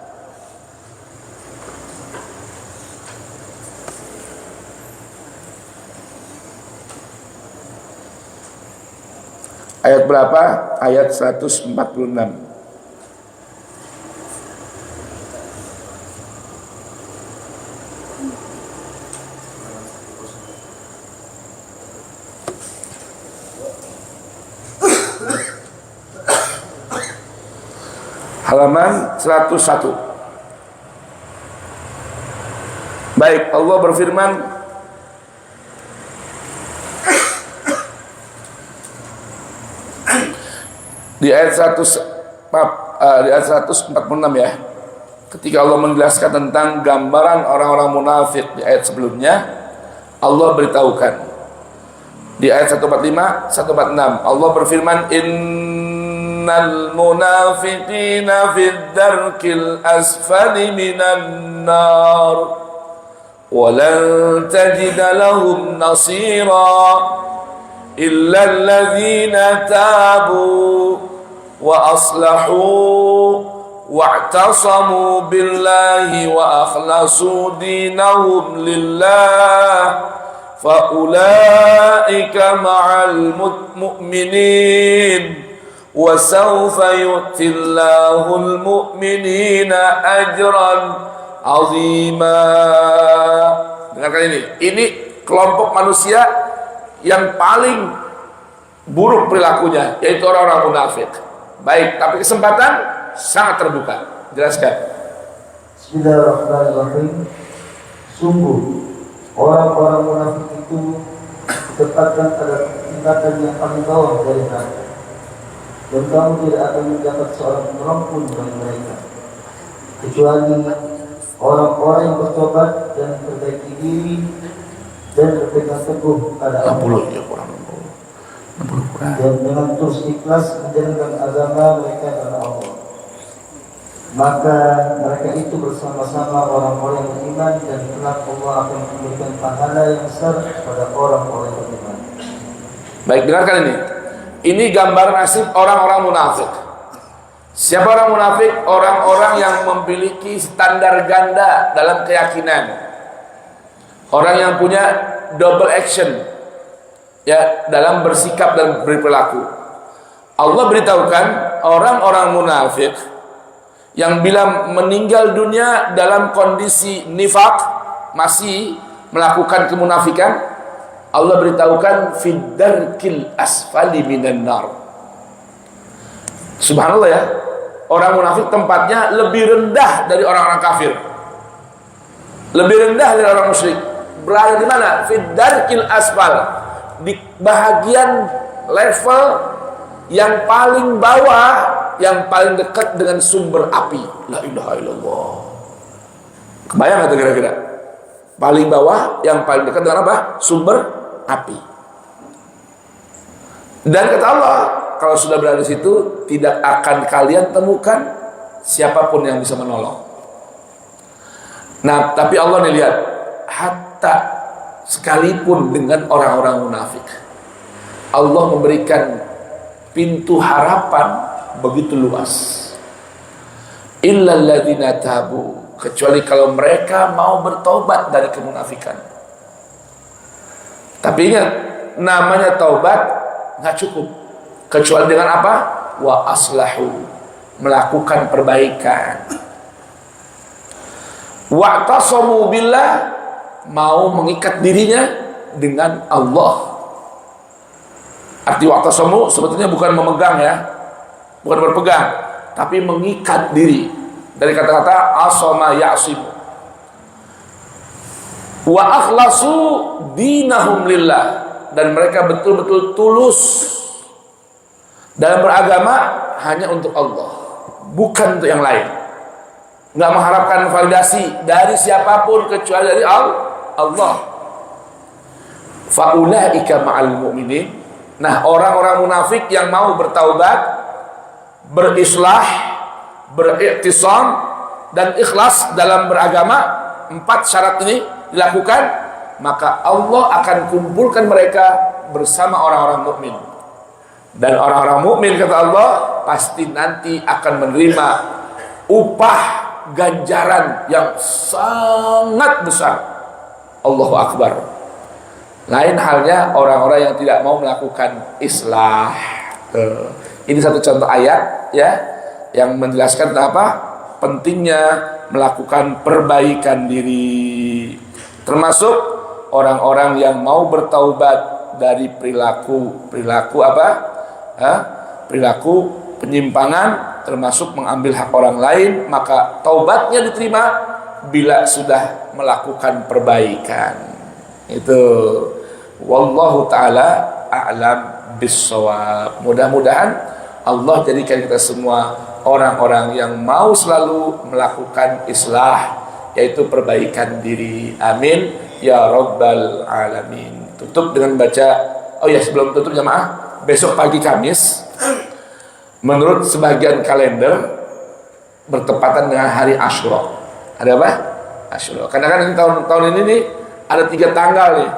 Ayat berapa? Ayat 146. Halaman 101. Baik, Allah berfirman di ayat 146 ya. Ketika Allah menjelaskan tentang gambaran orang-orang munafik di ayat sebelumnya, Allah beritahukan di ayat 145, 146 Allah berfirman, innal munafiqina fid darkil asfali minan nar wa lan tajida lahum nasira illa alladhina tabu wa aslahu wa'tasamu billahi wa akhlasu dinahum lillah faulaika ma'al mu'minin wa sawfa yu'tillahul mu'minina ajran azima. Dengarkan ini kelompok manusia yang paling buruk perilakunya, yaitu orang-orang munafik. Baik, tapi kesempatan sangat terbuka. Jelaskan. Bismillahirrahmanirrahim. Sungguh orang-orang munafik itu ditempatkan pada tingkatan yang paling bawah dari neraka, dan kamu tidak akan mendapat seorang penolong pun dari mereka, kecuali orang-orang yang bertobat dan memperbaiki diri dan berpegang teguh pada Allah, dan dengan terus ikhlas menjalankan agama mereka karena Allah. Maka mereka itu bersama-sama orang-orang yang beriman, dan kelak Allah akan memberikan pahala yang besar kepada orang-orang yang beriman. Baik, dengarkan ini. Ini gambar nasib orang-orang munafik. Siapa orang munafik? Orang-orang yang memiliki standar ganda dalam keyakinan. Orang yang punya double action ya dalam bersikap dan berperilaku. Allah beritahukan orang-orang munafik yang bila meninggal dunia dalam kondisi nifak, masih melakukan kemunafikan, Allah beritahukan fiddarkil asfali minan nar. Subhanallah ya, orang munafik tempatnya lebih rendah dari orang-orang kafir, lebih rendah dari orang musyrik. Berada di mana? Fiddarkil asfal, di bahagian level yang paling bawah, yang paling dekat dengan sumber api. La ilaha illallah. Kebayang nggak kira-kira? Paling bawah, yang paling dekat dengan apa? Sumber api. Dan kata Allah, kalau sudah berada di situ, tidak akan kalian temukan siapapun yang bisa menolong. Nah, tapi Allah nih lihat, hatta sekalipun dengan orang-orang munafik, Allah memberikan pintu harapan begitu luas. Illal ladzina tabu, kecuali kalau mereka mau bertobat dari kemunafikan. Tapi ingat, namanya taubat nggak cukup, kecuali dengan apa? Wa aslahu, melakukan perbaikan. Wa'tasamu billah, mau mengikat dirinya dengan Allah. Arti wa'tasamu sebetulnya bukan memegang ya, bukan berpegang, tapi mengikat diri, dari kata-kata asama ya'sim. Wa akhlasu dinahum lillah, dan mereka betul-betul tulus dalam beragama hanya untuk Allah, bukan untuk yang lain. Nggak mengharapkan validasi dari siapapun kecuali dari Allah. Faulaika ma'al mu'minin. Nah, orang-orang munafik yang mau bertaubat, berislah, beriktisam dan ikhlas dalam beragama, 4 syarat ini dilakukan, maka Allah akan kumpulkan mereka bersama orang-orang mukmin. Dan orang-orang mukmin, kata Allah, pasti nanti akan menerima upah ganjaran yang sangat besar. Allahu Akbar. Lain halnya orang-orang yang tidak mau melakukan islah. Ini satu contoh ayat ya yang menjelaskan tentang apa? Pentingnya melakukan perbaikan diri. Termasuk orang-orang yang mau bertaubat dari perilaku apa? Perilaku penyimpangan, termasuk mengambil hak orang lain, maka taubatnya diterima bila sudah melakukan perbaikan. Itu wallahu taala a'lam bissawab. Mudah-mudahan Allah jadikan kita semua orang-orang yang mau selalu melakukan islah, yaitu perbaikan diri. Amin ya rabbal alamin. Tutup dengan baca, oh ya sebelum tutup jamaah, besok pagi Kamis menurut sebagian kalender bertepatan dengan hari Asyura. Ada apa? Asyura. Karena kan ini tahun ini nih ada 3 tanggal nih.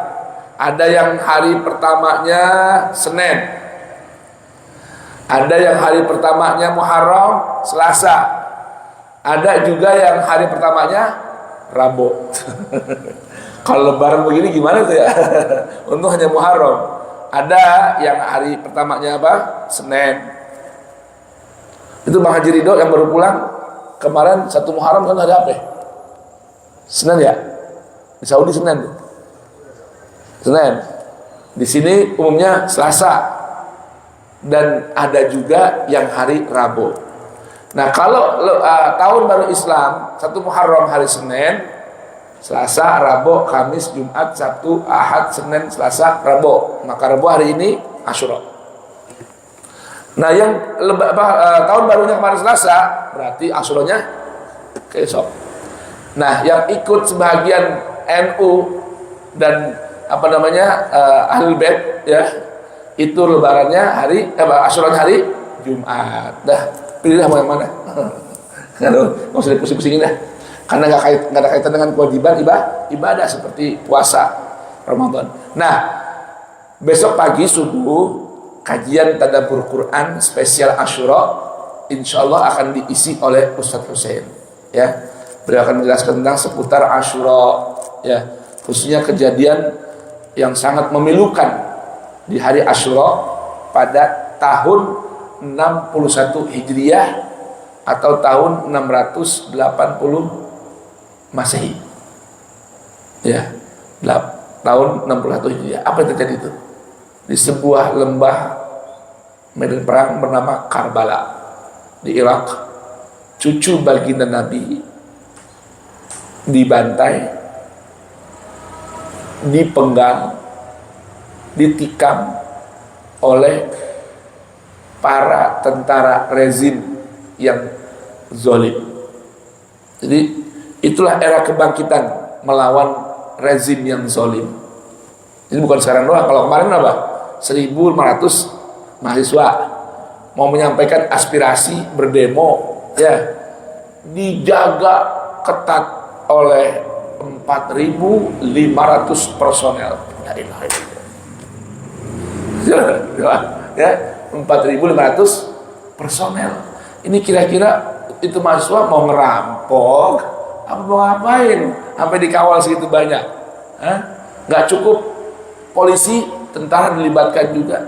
Ada yang hari pertamanya Senin, ada yang hari pertamanya Muharram, Selasa, ada juga yang hari pertamanya Rabu. Kalau lebaran begini gimana tuh ya? Untung hanya Muharram. Ada yang hari pertamanya apa? Senin. Itu Bang Haji Ridho yang baru pulang kemarin 1 Muharram kan hari apa? Senin ya? Di Saudi Senin tuh. Senin. Di sini umumnya Selasa. Dan ada juga yang hari Rabu. Nah, kalau tahun baru Islam 1 Muharram hari Senin, Selasa, Rabu, Kamis, Jumat, Sabtu, Ahad, Senin, Selasa, Rabu. Maka Rabu hari ini Asyura. Nah, yang tahun barunya kemarin Selasa, berarti Asyuranya keesok. Nah, yang ikut sebagian NU dan Ahlul Bait ya, itu lebarannya hari Asyuranya hari Jumat. Dah, pilihlah mau yang mana. Nggak usah dipusing-pusingin dah. Karena nggak ada kaitan dengan kewajiban ibadah seperti puasa Ramadan. Nah, besok pagi subuh kajian tadabbur Quran spesial Asyura, insyaallah akan diisi oleh Ustadz Hussein. Ya, beliau akan menjelaskan tentang seputar Asyura, ya, khususnya kejadian yang sangat memilukan di hari Asyura pada tahun 61 Hijriah atau tahun 680 Masehi. Ya, tahun 61 Hijriah. Apa yang terjadi itu? Di sebuah lembah medan perang bernama Karbala di Irak, cucu baginda Nabi dibantai, dipenggal, ditikam oleh para tentara rezim yang zalim. Jadi itulah era kebangkitan melawan rezim yang zalim. Ini bukan sekarang doang. Kalau kemarin apa? 1.500 mahasiswa mau menyampaikan aspirasi, berdemo, ya, dijaga ketat oleh 4.500 personel. Ya, 4.500 personel. Ini kira-kira itu mahasiswa mau ngerampok apa mau ngapain sampai dikawal segitu banyak? Nggak cukup polisi, tentara dilibatkan juga.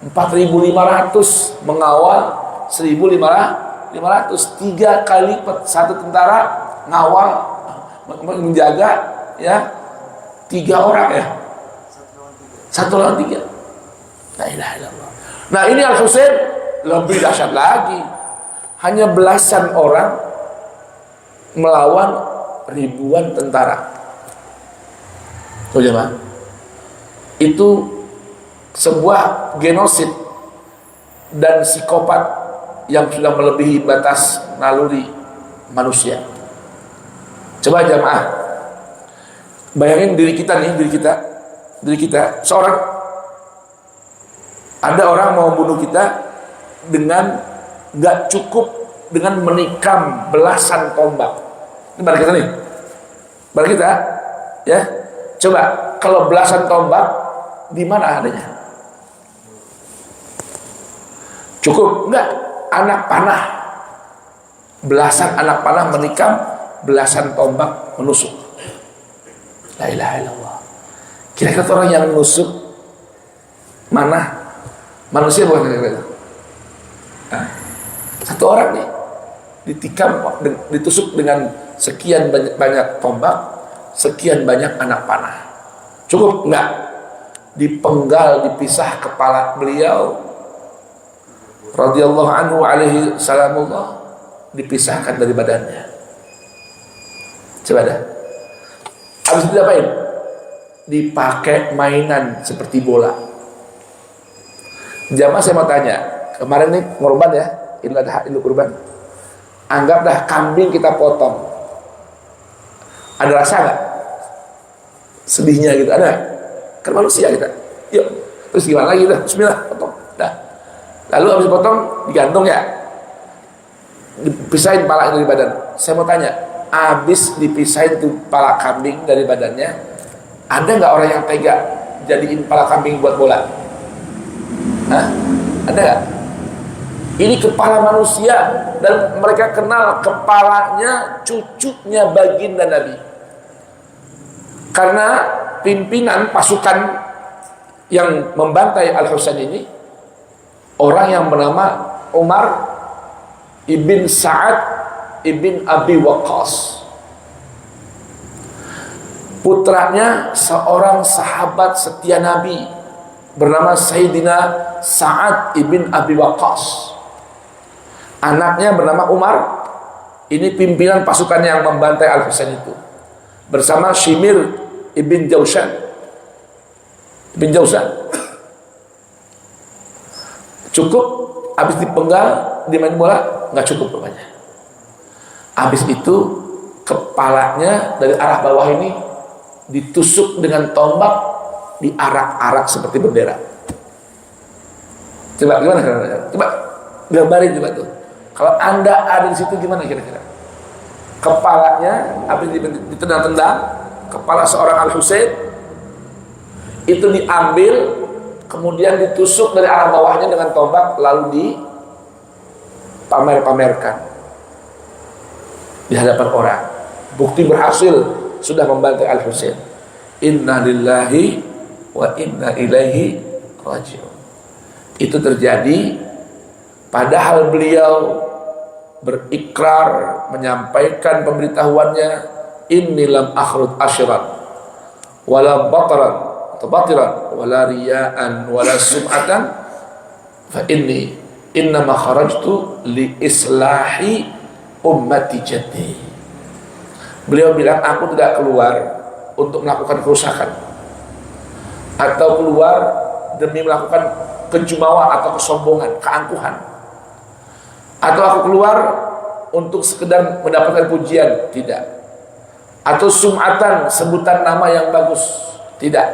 4.500 mengawal 1.500, 3 kali lipat. Satu tentara ngawal menjaga ya 3 orang ya. 1 lawan 3. La ilaha illallah. Nah, ini Al-Husain lebih dahsyat lagi. Hanya belasan orang melawan ribuan tentara. Tuh jemaah. Itu sebuah genosid dan psikopat yang sudah melebihi batas naluri manusia. Coba jamaah, bayangin diri kita nih, diri kita seorang, ada orang mau bunuh kita dengan nggak cukup dengan menikam belasan tombak. Ini barang kita nih, barang kita, ya. Coba kalau belasan tombak di mana adanya? Cukup enggak? Anak panah, belasan anak panah menikam belasan tombak menusuk. La ilaha illallah. Kira-kira orang yang menusuk mana? Manusia bukan kira-kira. Nah, satu orang nih ditikam, ditusuk dengan sekian banyak tombak, sekian banyak anak panah. Cukup enggak? Dipenggal, dipisah kepala beliau radhiyallahu anhu alaihi salamullah, dipisahkan dari badannya. Coba dah. Habis itu diapain? Dipakai mainan seperti bola. Jamaah, saya mau tanya, kemarin nih ngorban ya, Idul kurban. Anggap dah kambing kita potong. Ada rasa nggak? Sedihnya gitu, ada? Kan manusia kita. Yuk, terus gimana lagi dah? Bismillah, potong. Dah. Lalu habis potong digantung ya, dipisahin palanya dari badan. Saya mau tanya, habis dipisahin tuh pala kambing dari badannya, ada nggak orang yang tega jadiin pala kambing buat bola? Hah? Ada nggak? Ini kepala manusia dan mereka kenal kepalanya cucunya baginda Nabi. Karena pimpinan pasukan yang membantai Al-Husain ini orang yang bernama Umar ibn Sa'ad ibn Abi Waqqas, putranya seorang sahabat setia Nabi bernama Sayyidina Sa'ad ibn Abi Waqqas. Anaknya bernama Umar. Ini pimpinan pasukan yang membantai Al-Husain itu bersama Shimir ibn Jausan. Cukup habis dipenggal, dimain bola, nggak cukup rupanya. Habis itu kepalanya dari arah bawah ini ditusuk dengan tombak, diarak-arak seperti bendera. Coba gimana? Coba gambarin coba tuh. Kalau Anda ada di situ gimana kira-kira? Kepalanya habis ditendang-tendang, kepala seorang Al-Husain itu diambil, kemudian ditusuk dari arah bawahnya dengan tombak, lalu dipamer-pamerkan di hadapan orang. Bukti berhasil, sudah membantai Al-Husain. Inna lillahi wa inna ilaihi raji'un. Itu terjadi padahal beliau berikrar, menyampaikan pemberitahuannya, inni lam akhrud asyran wala bataran atau batiran wala riya'an wala sum'atan fa inni innama kharajtu li islahi ummati jaddi. Beliau bilang, aku tidak keluar untuk melakukan kerusakan atau keluar demi melakukan kejumawa atau kesombongan, keangkuhan, atau aku keluar untuk sekedar mendapatkan pujian, tidak, atau sum'atan, sebutan nama yang bagus, tidak.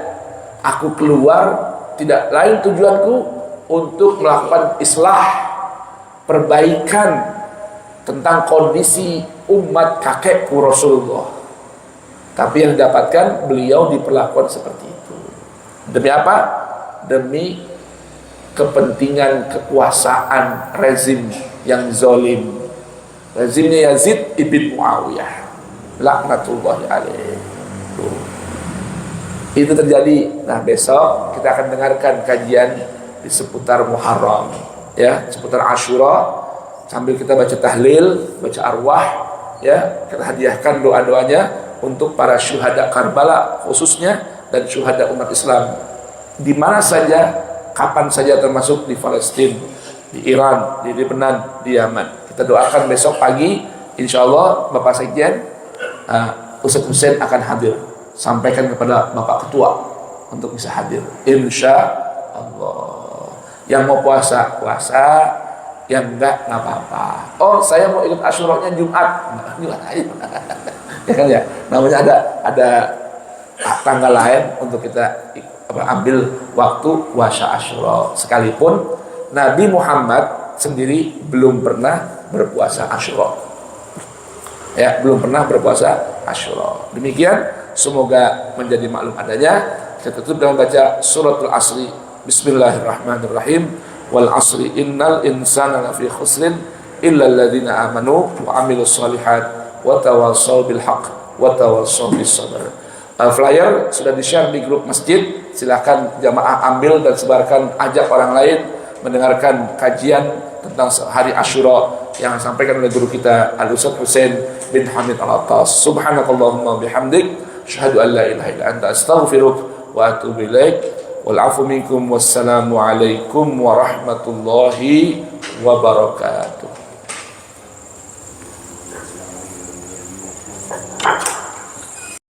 Aku keluar, tidak lain tujuanku untuk melakukan islah, perbaikan tentang kondisi umat kakekku Rasulullah. Tapi yang didapatkan, beliau diperlakukan seperti itu. Demi apa? Demi kepentingan kekuasaan rezim yang zalim, rezimnya Yazid ibn Muawiyah laknatullahi alaih. Itu terjadi. Nah, besok kita akan dengarkan kajian di seputar Muharram, ya, seputar Asyura, sambil kita baca tahlil, baca arwah, ya, kita hadiahkan doa-doanya untuk para syuhada Karbala khususnya dan syuhada umat Islam di mana saja, kapan saja, termasuk di Palestina, di Iran, di Lebanon, di Yaman. Kita doakan besok pagi, insya Allah Bapak Sekjen, Ustadz Hussein akan hadir. Sampaikan kepada Bapak Ketua untuk bisa hadir, insya Allah. Yang mau puasa, yang enggak apa-apa. Oh, saya mau ikut Asyura-nya Jumat. Jumat aja. Ya kan ya? Namanya ada tanggal lain untuk kita ambil waktu puasa Asyura. Sekalipun Nabi Muhammad sendiri belum pernah berpuasa Asyura. Ya, belum pernah berpuasa Asyura. Demikian, semoga menjadi maklum adanya. Kita tutup dengan baca suratul Asri. Bismillahirrahmanirrahim. Wal asri innal insana lafi khusrin illa alladhina amanu wa amilus solihat wa tawassaw bil haqq wa tawassaw bis sabr. Flyer sudah di-share di grup masjid. Silakan jamaah ambil dan sebarkan, ajak orang lain mendengarkan kajian tentang hari Asyura yang disampaikan oleh guru kita Al-Ustaz Husain bin Hamid Al-Attas. Subhanakallahumma bihamdik asyhadu an la ilaha illa anta astaghfiruka wa atubu ilaik. Wal afu minkum wassalamu alaikum warahmatullahi wabarakatuh.